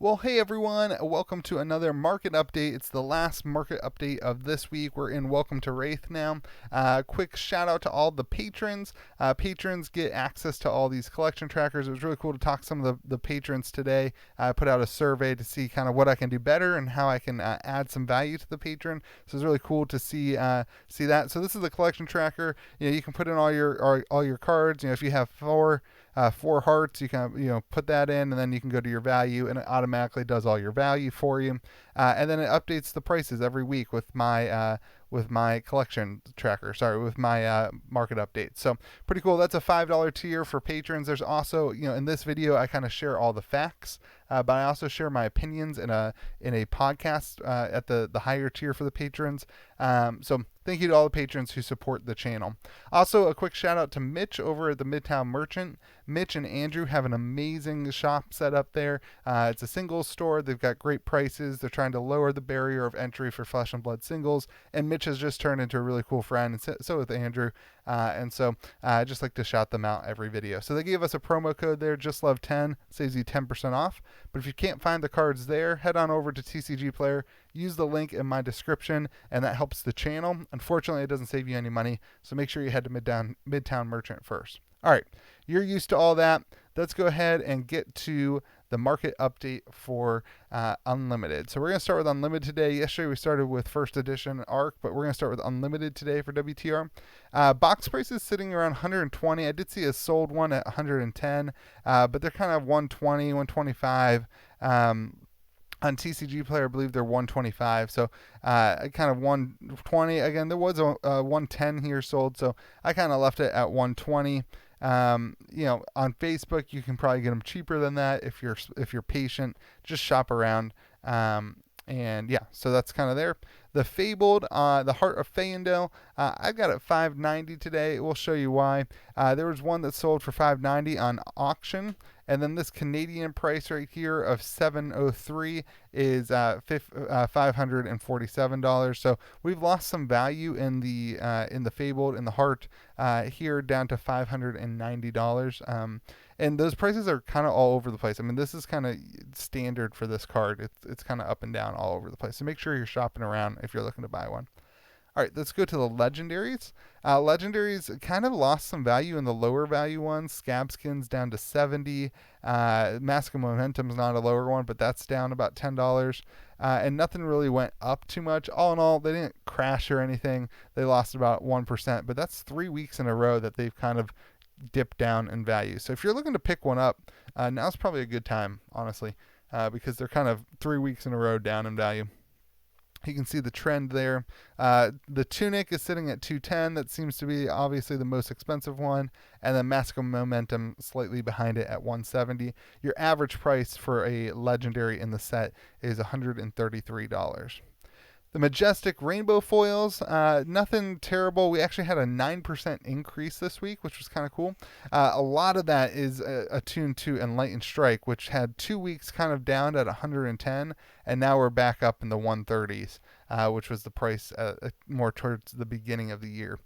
Well, hey everyone, welcome to another market update. It's the last market update of this week. We're in Welcome to Rathe now. Quick shout out to all the patrons. Patrons get access to all these collection trackers. It was really cool to talk to some of the patrons today. I put out a survey to see kind of what I can do better and how I can add some value to the patron. So it's really cool to see that. So this is the collection tracker. You can put in all your cards. If you have four hearts, you can put that in, and then you can go to your value, and it automatically does all your value for you. And then it updates the prices every week with my collection tracker. Sorry, with my market update. So pretty cool. That's a $5 tier for patrons. There's also, in this video, I kind of share all the facts, but I also share my opinions in a podcast at the higher tier for the patrons. So thank you to all the patrons who support the channel. Also, a quick shout out to Mitch over at the Midtown Merchant. Mitch and Andrew have an amazing shop set up there. It's a singles store. They've got great prices. They're trying to lower the barrier of entry for Flesh and Blood singles. And Mitch has just turned into a really cool friend, and so with Andrew. And so I just like to shout them out every video. So they gave us a promo code there, JustLove10, saves you 10% off. But if you can't find the cards there, head on over to TCG Player, use the link in my description, and that helps the channel. Unfortunately, it doesn't save you any money, so make sure you head to Midtown Merchant first. All right, you're used to all that. Let's go ahead and get to the market update for Unlimited. So we're going to start with Unlimited today. Yesterday we started with first edition ARC, but we're going to start with Unlimited today for WTR. Box prices sitting around 120. I did see a sold one at 110, but they're kind of 120, 125. On TCG Player, I believe they're 125. So kind of 120. Again, there was a 110 here sold, so I kind of left it at 120. On Facebook, you can probably get them cheaper than that if you're patient. Just shop around. And yeah, so that's kind of there. The Fabled, the Heart of Feyendel, I got it $5.90 today. We'll show you why. There was one that sold for $5.90 on auction, and then this Canadian price right here of $7.03 is $547. So we've lost some value in the Fabled, in the Heart here, down to $590. And those prices are kind of all over the place. I mean, this is kind of standard for this card. It's kind of up and down all over the place. So make sure you're shopping around if you're looking to buy one. All right, let's go to the legendaries. Legendaries kind of lost some value in the lower value ones. Scabskins down to 70. Mask of Momentum's not a lower one, but that's down about $10. And nothing really went up too much. All in all, they didn't crash or anything. They lost about 1%, but that's 3 weeks in a row that they've kind of dipped down in value. So if you're looking to pick one up, now's probably a good time, honestly, because they're kind of 3 weeks in a row down in value. You can see the trend there. The Tunic is sitting at 210. That seems to be obviously the most expensive one. And then Mask of Momentum slightly behind it at 170. Your average price for a legendary in the set is $133. The Majestic Rainbow Foils, nothing terrible. We actually had a 9% increase this week, which was kind of cool. A lot of that is attuned to Enlightened Strike, which had 2 weeks kind of down at 110, and now we're back up in the 130s, which was the price more towards the beginning of the year.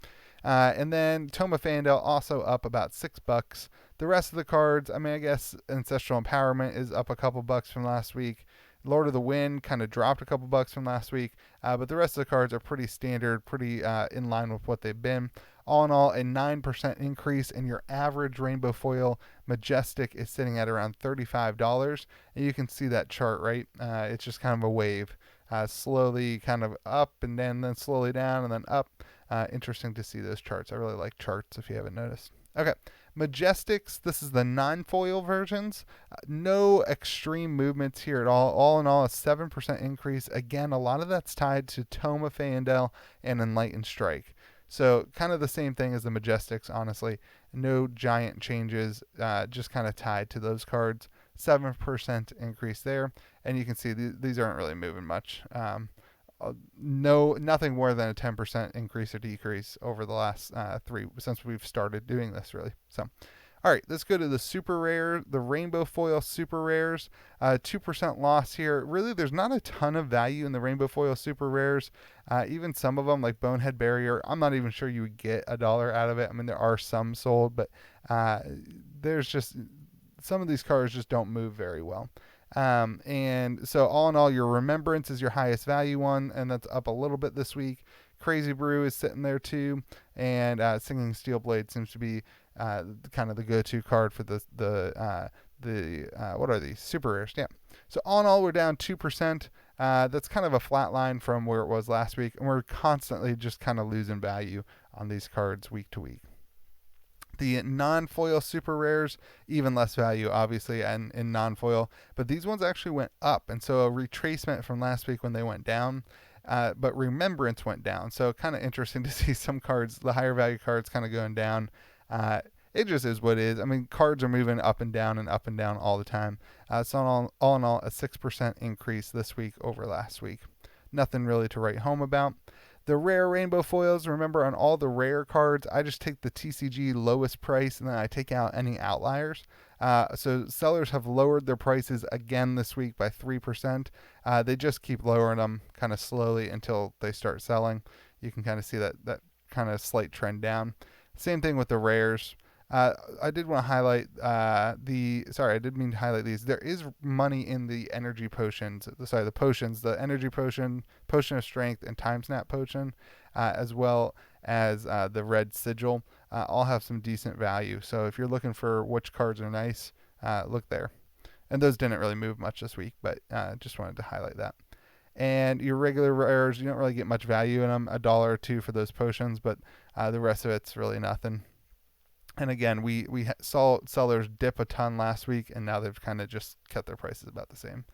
And then Tome of Feyendel also up about $6. The rest of the cards, I mean, I guess Ancestral Empowerment is up a couple bucks from last week. Lord of the Wind kind of dropped a couple bucks from last week, but the rest of the cards are pretty standard, pretty in line with what they've been. All in all, a 9% increase, and your average Rainbow Foil Majestic is sitting at around $35. And you can see that chart, right? It's just kind of a wave, slowly kind of up and then slowly down and then up. Interesting to see those charts. I really like charts if you haven't noticed. Okay, Majestics, this is the non-foil versions. No extreme movements here at all. All in all, a 7% increase. Again, a lot of that's tied to Tome of Feyendel and Enlightened Strike. So kind of the same thing as the Majestics, honestly. No giant changes, just kind of tied to those cards. 7% increase there. And you can see these aren't really moving much. Nothing more than a 10% increase or decrease over the last since we've started doing this, really. So, all right, let's go to the super rare, the Rainbow Foil super rares. 2% loss here. Really, there's not a ton of value in the Rainbow Foil super rares. Even some of them, like Bonehead Barrier, I'm not even sure you would get $1 out of it. I mean, there are some sold, but there's just some of these cards just don't move very well. And so all in all, your Remembrance is your highest value one, and that's up a little bit this week. Crazy Brew is sitting there too, and Singing Steel Blade seems to be kind of the go-to card for the what are these, super rares? Yeah. So all in all, we're down 2%. That's kind of a flat line from where it was last week, and we're constantly just kind of losing value on these cards week to week. The non-foil super rares, even less value, obviously, and in non-foil. But these ones actually went up, and so a retracement from last week when they went down. But Remembrance went down, so kind of interesting to see some cards, the higher value cards, kind of going down. It just is what it is. I mean, cards are moving up and down all the time. So all in all, a 6% increase this week over last week. Nothing really to write home about. The rare rainbow foils, remember on all the rare cards, I just take the TCG lowest price and then I take out any outliers. So sellers have lowered their prices again this week by 3%. They just keep lowering them kind of slowly until they start selling. You can kind of see that kind of slight trend down. Same thing with the rares. I did want to highlight I didn't mean to highlight these. There is money in the energy potions. The potions, the energy potion, potion of strength, and time snap potion, as well as the red sigil, all have some decent value. So if you're looking for which cards are nice, look there. And those didn't really move much this week, but just wanted to highlight that. And your regular rares, you don't really get much value in them, $1 or $2 for those potions, but the rest of it's really nothing. And again, we saw sellers dip a ton last week, and now they've kind of just kept their prices about the same.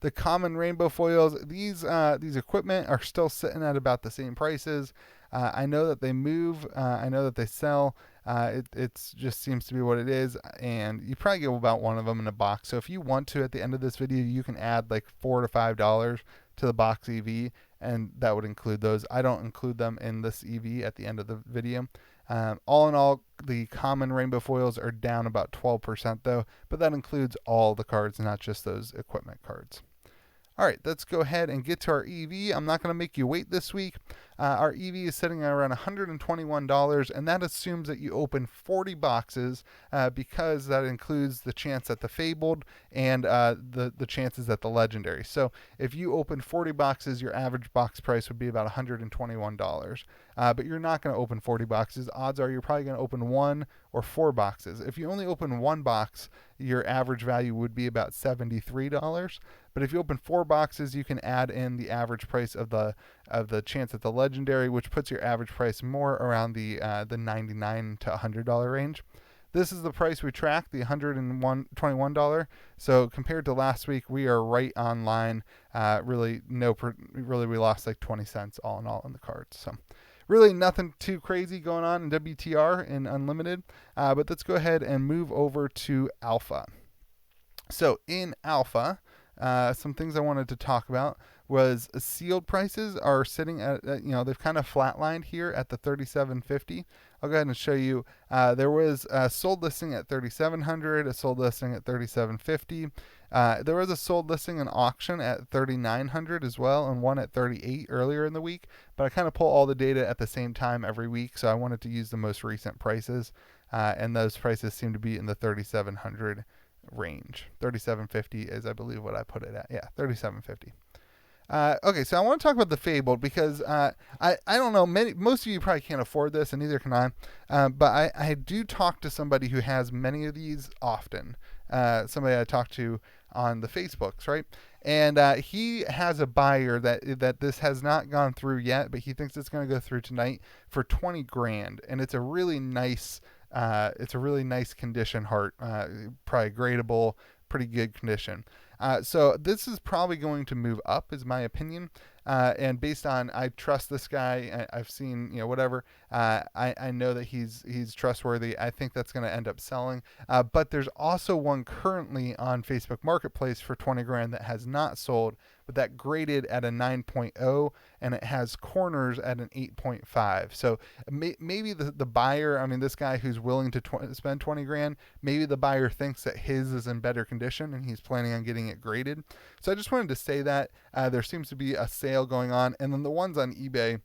The common rainbow foils, these equipment are still sitting at about the same prices. I know that they move. I know that they sell. It just seems to be what it is, and you probably get about one of them in a box. So if you want to, at the end of this video, you can add like $4 to $5 to the box EV, and that would include those. I don't include them in this EV at the end of the video. All in all, the common rainbow foils are down about 12% though, but that includes all the cards, not just those equipment cards. All right, let's go ahead and get to our EV. I'm not going to make you wait this week. Our EV is sitting at around $121, and that assumes that you open 40 boxes because that includes the chance at the Fabled and the chances at the Legendary. So if you open 40 boxes, your average box price would be about $121. But you're not going to open 40 boxes. Odds are you're probably going to open 1 or 4 boxes. If you only open 1 box, your average value would be about $73. But if you open 4 boxes, you can add in the average price of the chance at the Legendary, which puts your average price more around the $99 to $100 range. This is the price we track, the $121. So compared to last week, we are right on line. Really, we lost like 20 cents all in all in the cards. So really nothing too crazy going on in WTR and Unlimited. But let's go ahead and move over to Alpha. So in Alpha, some things I wanted to talk about was sealed prices are sitting at, they've kind of flatlined here at the $37.50. I'll go ahead and show you. There was a sold listing at $3,700, a sold listing at $37.50. There was a sold listing in auction at $3,900 as well, and one at $38 earlier in the week. But I kind of pull all the data at the same time every week, so I wanted to use the most recent prices, and those prices seem to be in the $3,700 range. $37.50 is, I believe, what I put it at. Yeah, $37.50. Okay, so I want to talk about the Fabled because I don't know, most of you probably can't afford this, and neither can I. But I do talk to somebody who has many of these often. Somebody I talk to on the Facebooks, right? And he has a buyer that this has not gone through yet, but he thinks it's going to go through tonight for $20,000, and it's a really nice condition heart, probably gradable, pretty good condition. So this is probably going to move up, is my opinion. And based on, I trust this guy. I've seen, whatever. I know that he's trustworthy. I think that's going to end up selling. But there's also one currently on Facebook Marketplace for $20,000 that has not sold, but that graded at a 9.0, and it has corners at an 8.5. So maybe the buyer, this guy who's willing to spend $20,000, maybe the buyer thinks that his is in better condition and he's planning on getting it graded. So I just wanted to say that there seems to be a sale going on. And then the ones on eBay,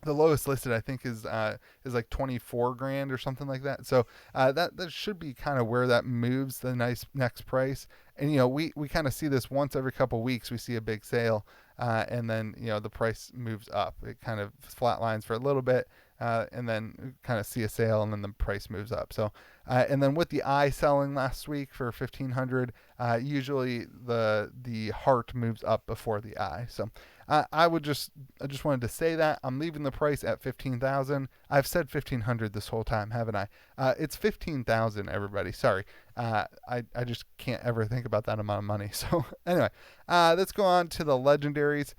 The lowest listed I think is like 24 grand or something like that. So that should be kind of where that moves the nice next price. And we kind of see this once every couple weeks. We see a big sale, and then the price moves up. It kind of flatlines for a little bit, and then kind of see a sale, and then the price moves up. So and then with the eye selling last week for 1,500, usually the heart moves up before the eye. So I just wanted to say that I'm leaving the price at 15,000. I've said 1,500 this whole time, haven't I? It's 15,000, everybody. Sorry, I just can't ever think about that amount of money. So anyway, let's go on to the legendaries.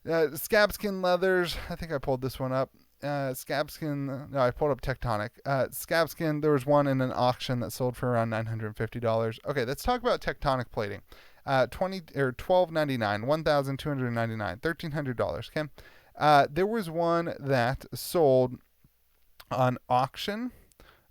Scabskin leathers. I think I pulled this one up. Scabskin. No, I pulled up Tectonic. Scabskin. There was one in an auction that sold for around $950. Okay, let's talk about Tectonic plating. 12.99, $1,299, $1,300. Okay, there was one that sold on auction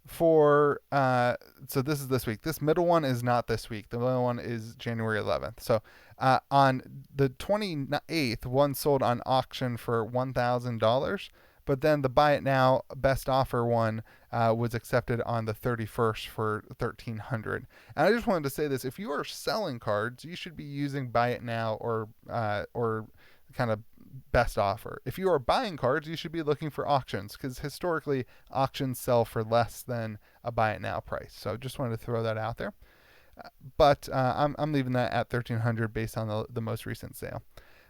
for so this is this week. This middle one is not this week. The middle one is January 11th. So on the 28th, one sold on auction for $1,000. But then the buy it now best offer one was accepted on the 31st for $1,300. And I just wanted to say this: if you are selling cards, you should be using buy it now or kind of best offer. If you are buying cards, you should be looking for auctions, because historically auctions sell for less than a buy it now price. So just wanted to throw that out there. But I'm leaving that at $1,300 based on the most recent sale.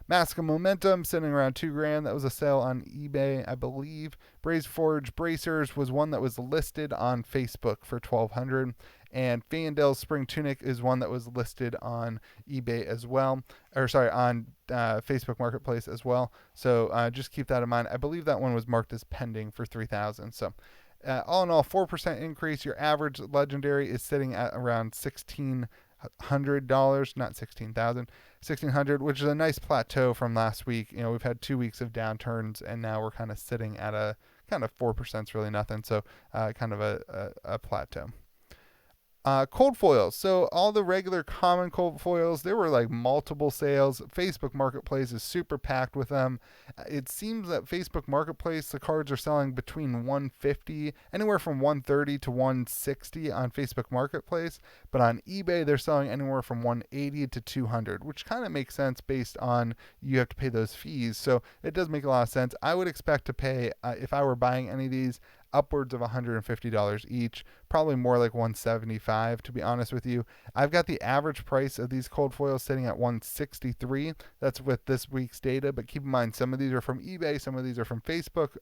Mask of Momentum sitting around $2,000. That was a sale on eBay, I believe. Braze Forge Bracers was one that was listed on Facebook for $1,200. And Fandale's Spring Tunic is one that was listed on eBay as well, or sorry, on Facebook Marketplace as well. So just keep that in mind. I believe that one was marked as pending for $3,000. So all in all, 4% increase. Your average legendary is sitting at around $1,600, not 16,000, 1,600, which is a nice plateau from last week. We've had 2 weeks of downturns, and now we're kind of sitting at a kind of 4% is really nothing. So kind of a plateau. Cold foils. So all the regular common cold foils, there were like multiple sales. Facebook Marketplace is super packed with them. It seems that Facebook Marketplace, the cards are selling between 150, anywhere from 130 to 160 on Facebook Marketplace. But on eBay, they're selling anywhere from 180 to 200, which kind of makes sense based on you have to pay those fees. So it does make a lot of sense. I would expect to pay, if I were buying any of these, upwards of $150 each, probably more like $175 to be honest with you. I've got the average price of these cold foils sitting at $163. That's with this week's data, but keep in mind some of these are from eBay, some of these are from Facebook.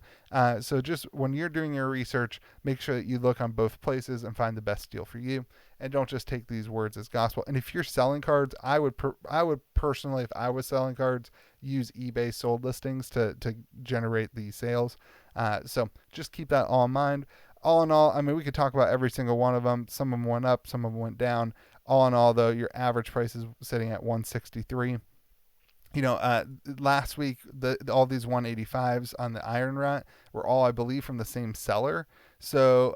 So just when you're doing your research, make sure that you look on both places and find the best deal for you, and don't just take these words as gospel. And if you're selling cards, I would personally, if I was selling cards, use eBay sold listings to generate these sales. So just keep that all in mind. All in all, I mean, we could talk about every single one of them. Some of them went up, some of them went down. All in all, though, your average price is sitting at $163. Last week, all these 185s on the Iron Rat were all, I believe, from the same seller. So,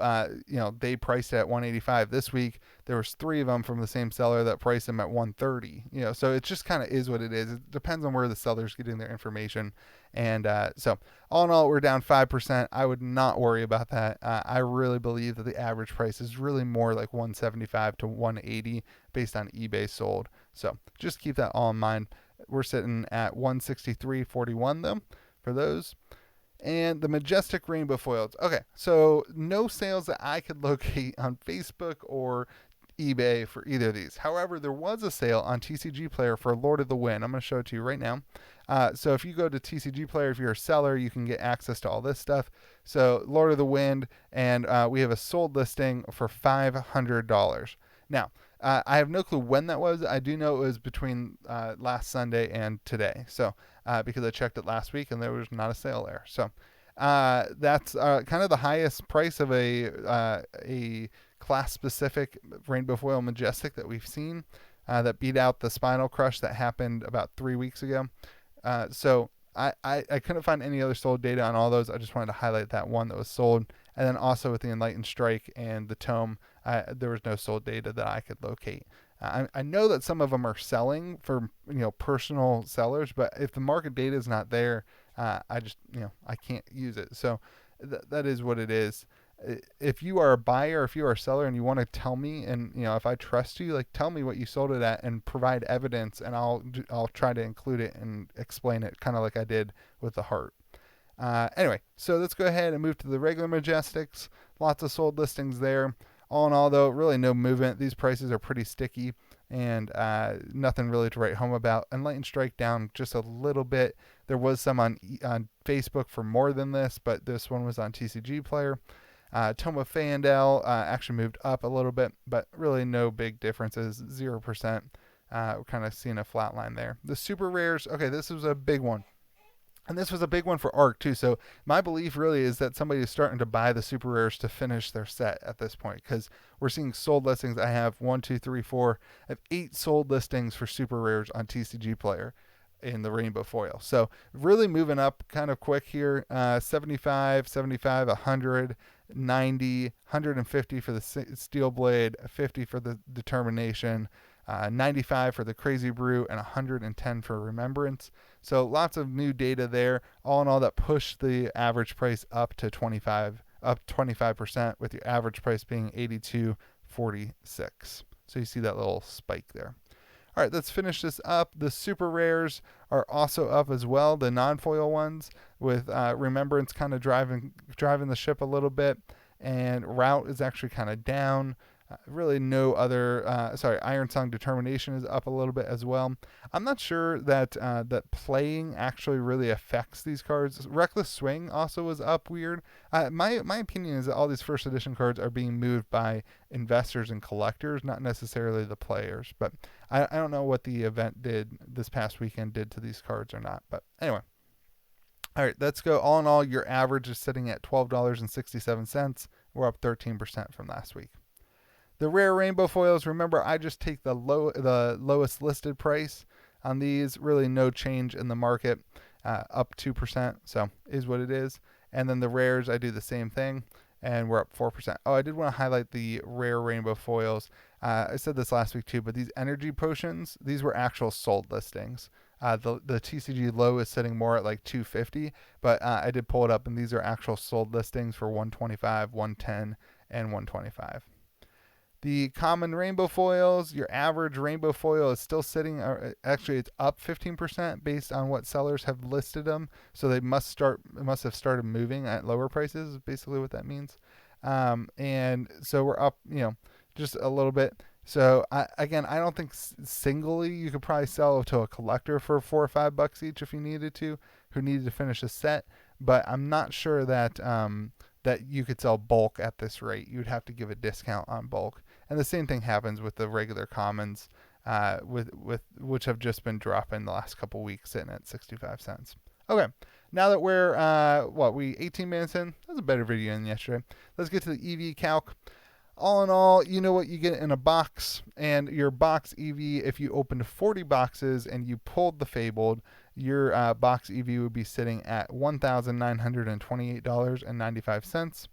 they priced it at 185. This week, there was 3 of them from the same seller that priced them at 130. So it just kind of is what it is. It depends on where the seller's getting their information. And so all in all, we're down 5%. I would not worry about that. I really believe that the average price is really more like 175 to 180 based on eBay sold. So just keep that all in mind. We're sitting at 163.41 though for those. And the Majestic Rainbow Foils. Okay, so no sales that I could locate on Facebook or eBay for either of these. However, there was a sale on TCG Player for Lord of the Wind. I'm going to show it to you right now. So if you go to TCG Player, if you're a seller, you can get access to all this stuff. So Lord of the Wind, and we have a sold listing for $500. Now, I have no clue when that was. I do know it was between last Sunday and today. So because I checked it last week and there was not a sale there. So that's kind of the highest price of a class-specific Rainbow Foil Majestic that we've seen, that beat out the Spinal Crush that happened about 3 weeks ago. So I couldn't find any other sold data on all those. I just wanted to highlight that one that was sold. And then also with the Enlightened Strike and the Tome, there was no sold data that I could locate. I know that some of them are selling for personal sellers, but if the market data is not there, I just, I can't use it. So that is what it is. If you are a buyer, if you are a seller and you want to tell me, and if I trust you, like, tell me what you sold it at and provide evidence, and I'll try to include it and explain it, kind of like I did with the heart. Anyway, so let's go ahead and move to the regular Majestics. Lots of sold listings there. All in all, though, really no movement. These prices are pretty sticky, and nothing really to write home about. And Lightning Strike down just a little bit. There was some on Facebook for more than this, but this one was on TCG Player. Toma Fandel actually moved up a little bit, but really no big differences, 0%. We're kind of seeing a flat line there. The super rares, okay, this was a big one. And this was a big one for ARC too. So my belief really is that somebody is starting to buy the super rares to finish their set at this point, because we're seeing sold listings. I have 1, 2, 3, 4. I have 8 sold listings for super rares on TCG Player in the rainbow foil. So really moving up kind of quick here. 75, 100, 90, 150 for the Steel Blade, 50 for the Determination, 95 for the Crazy Brew, and 110 for Remembrance. So lots of new data there. All in all, that pushed the average price up 25%, with your average price being 82.46. So you see that little spike there. All right, let's finish this up. The super rares are also up as well, the non-foil ones, with Remembrance kind of driving the ship a little bit, and Route is actually kind of down. Really no other, Iron Song Determination is up a little bit as well. I'm not sure that playing actually really affects these cards. Reckless Swing also was up weird. My opinion is that all these first edition cards are being moved by investors and collectors, not necessarily the players. But I don't know what the event this past weekend did to these cards or not. But anyway. All right, let's go. All in all, your average is sitting at $12.67. We're up 13% from last week. The rare rainbow foils, remember, I just take the lowest listed price on these. Really no change in the market, up 2%, so is what it is. And then the rares, I do the same thing, and we're up 4%. Oh, I did want to highlight the rare rainbow foils. I said this last week too, but these energy potions, these were actual sold listings. The TCG low is sitting more at like 250, but I did pull it up, and these are actual sold listings for 125, 110, and 125. The common rainbow foils, your average rainbow foil is still sitting, actually it's up 15% based on what sellers have listed them. So they must have started moving at lower prices, is basically what that means. And so we're up, just a little bit. So I don't think singly you could probably sell to a collector for $4 or $5 each if you needed to, who needed to finish a set. But I'm not sure that you could sell bulk at this rate. You'd have to give a discount on bulk. And the same thing happens with the regular commons, with which have just been dropping the last couple weeks, sitting at 65 cents. Okay, now that we're 18 minutes in, that was a better video than yesterday. Let's get to the EV calc. All in all, you know what you get in a box, and your box EV, if you opened 40 boxes and you pulled the Fabled, your box EV would be sitting at $1,928.95.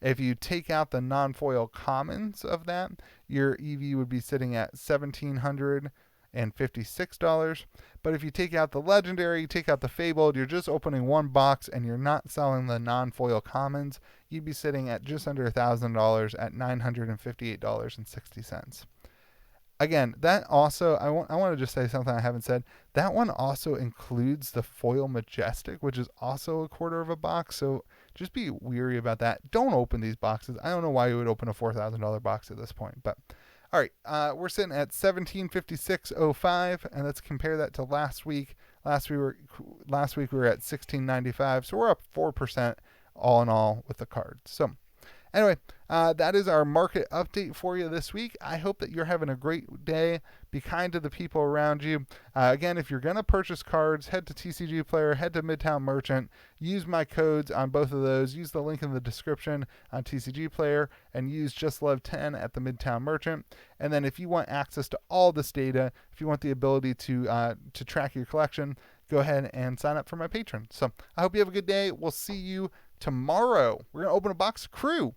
If you take out the non-foil commons of that, your EV would be sitting at $1,756. But if you take out the legendary, you take out the Fabled, you're just opening one box and you're not selling the non-foil commons, you'd be sitting at just under $1,000 at $958.60. Again, that also, I want to just say something I haven't said. That one also includes the foil Majestic, which is also a quarter of a box. So just be weary about that. Don't open these boxes. I don't know why you would open a $4,000 box at this point. But all right, we're sitting at $1,756.05, and let's compare that to last week. Last week we were at $1,695, so we're up 4% all in all with the cards. So anyway, that is our market update for you this week. I hope that you're having a great day. Be kind to the people around you. Again, if you're going to purchase cards, head to TCG Player, head to Midtown Merchant. Use my codes on both of those. Use the link in the description on TCG Player, and use JustLove10 at the Midtown Merchant. And then if you want access to all this data, if you want the ability to track your collection, go ahead and sign up for my Patreon. So I hope you have a good day. We'll see you tomorrow. We're going to open a box of Crew.